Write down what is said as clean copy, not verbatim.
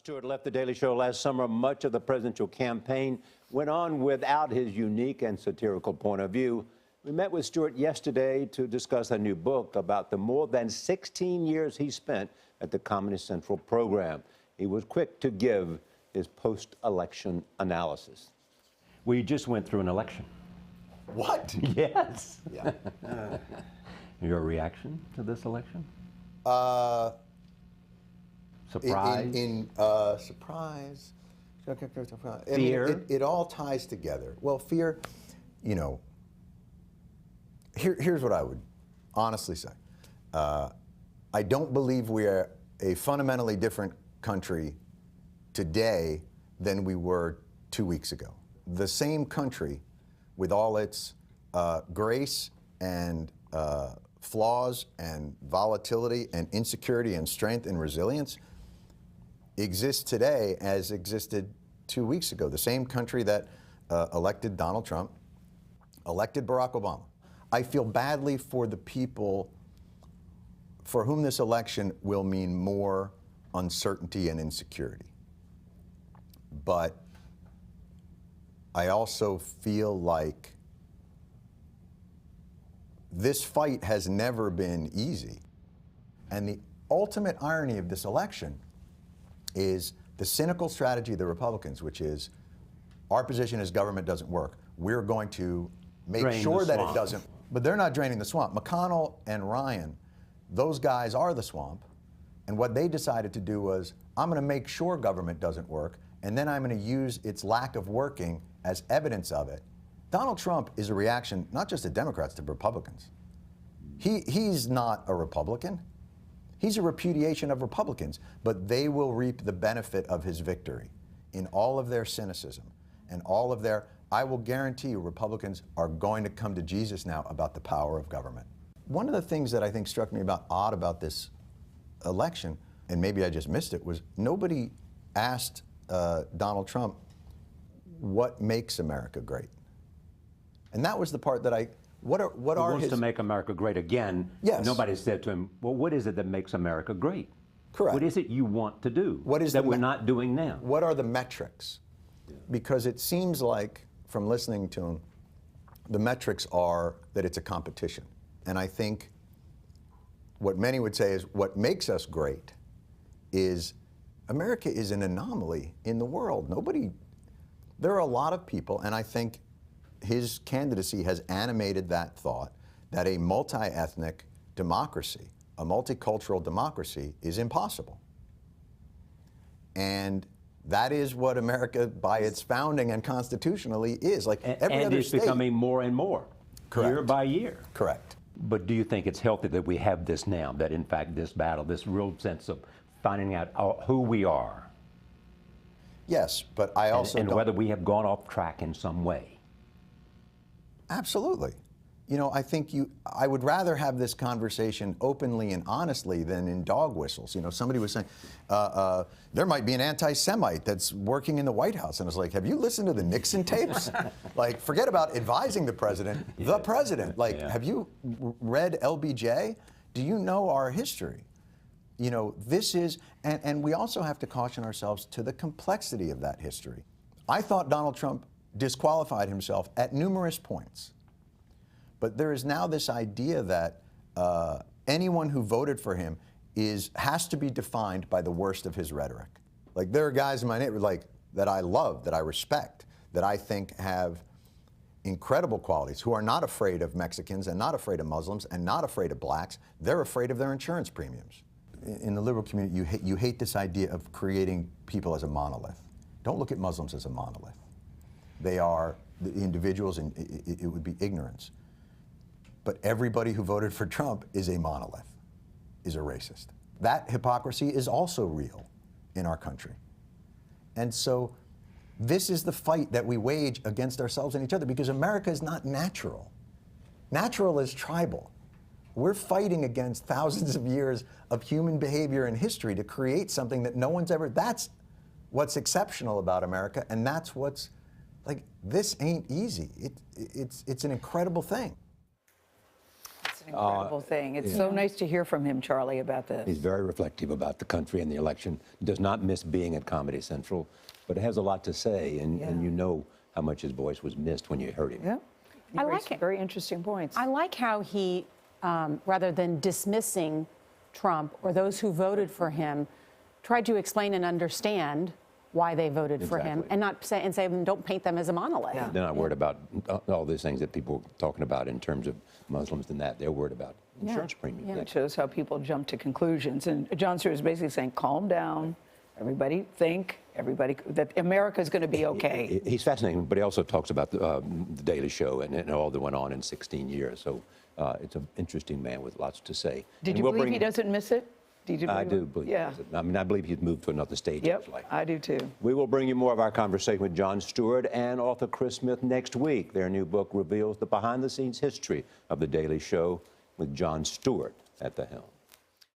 Stewart left The Daily Show last summer. Much of the presidential campaign went on without his unique and satirical point of view. We met with Stewart yesterday to discuss a new book about the more than 16 years he spent at the Comedy Central program. He was quick to give his post-election analysis. We just went through an election. What? Yes. Yeah. Your reaction to this election? Surprise? Surprise. Fear? I mean, it all ties together. Well, fear, you know, here's what I would honestly say. I don't believe we are a fundamentally different country today than we were 2 weeks ago. The same country, with all its grace and flaws and volatility and insecurity and strength and resilience, exists today as existed 2 weeks ago. The same country that elected Donald Trump, elected Barack Obama. I feel badly for the people for whom this election will mean more uncertainty and insecurity. But I also feel like this fight has never been easy. And the ultimate irony of this election is the cynical strategy of the Republicans, which is our position is government doesn't work. We're going to make sure that it doesn't. But they're not draining the swamp. McConnell and Ryan, those guys are the swamp. And what they decided to do was, I'm going to make sure government doesn't work, and then I'm going to use its lack of working as evidence of it. Donald Trump is a reaction, not just to Democrats, to Republicans. He's not a Republican. He's a repudiation of Republicans, but they will reap the benefit of his victory in all of their cynicism and all of their, I will guarantee you Republicans are going to come to Jesus now about the power of government. One of the things that I think struck me odd about this election, and maybe I just missed it, was nobody asked Donald Trump what makes America great. And that was the part that what are wants to make America great again. Yes. Nobody said to him, well, what is it that makes America great? Correct. What is it you want to do what is that we're not doing now? What are the metrics? Yeah. Because it seems like, from listening to him, the metrics are that it's a competition. And I think what many would say is what makes us great is America is an anomaly in the world. There are a lot of people, and I think his candidacy has animated that thought that a multi-ethnic democracy, a multicultural democracy, is impossible. And that is what America, by its founding and constitutionally, is. Like every other state, becoming more and more, correct, year by year. Correct. But do you think it's healthy that we have this now, that in fact this battle, this real sense of finding out who we are? Yes, but I also and whether we have gone off track in some way. Absolutely. You know, I think I would rather have this conversation openly and honestly than in dog whistles. You know, somebody was saying, there might be an anti-Semite that's working in the White House. And I was like, have you listened to the Nixon tapes? Like, forget about advising the president, the president. Like, have you read LBJ? Do you know our history? You know, this is, and we also have to caution ourselves to the complexity of that history. I thought Donald Trump disqualified himself at numerous points. But there is now this idea that anyone who voted for him has to be defined by the worst of his rhetoric. Like, there are guys in my neighborhood that I love, that I respect, that I think have incredible qualities, who are not afraid of Mexicans and not afraid of Muslims and not afraid of blacks. They're afraid of their insurance premiums. In the liberal community, you hate this idea of creating people as a monolith. Don't look at Muslims as a monolith. They are the individuals, and it would be ignorance. But everybody who voted for Trump is a monolith, is a racist. That hypocrisy is also real in our country. And so this is the fight that we wage against ourselves and each other, because America is not natural. Natural is tribal. We're fighting against thousands of years of human behavior and history to create something that no one's ever, that's what's exceptional about America, and that's what's, like, this ain't easy. It's an incredible thing. Incredible thing. It's so nice to hear from him, Charlie, about this. He's very reflective about the country and the election. Does not miss being at Comedy Central, but has a lot to say, and you know how much his voice was missed when you heard him. Yeah. I like it. Very interesting points. I like how he, rather than dismissing Trump or those who voted for him, tried to explain and understand why they voted for him, Exactly. and not say don't paint them as a monolith. Yeah. They're not worried about all these things that people are talking about in terms of Muslims and that. They're worried about insurance premiums. It shows how people jump to conclusions. And Jon Stewart is basically saying, calm down. Everybody that America is going to be okay. He's fascinating, but he also talks about the Daily Show and all that went on in 16 years. So it's an interesting man with lots to say. Did you believe he doesn't miss it? I do believe. Yeah. I mean, I believe he's moved to another stage in his life. I do too. We will bring you more of our conversation with Jon Stewart and author Chris Smith next week. Their new book reveals the behind-the-scenes history of The Daily Show with Jon Stewart at the helm.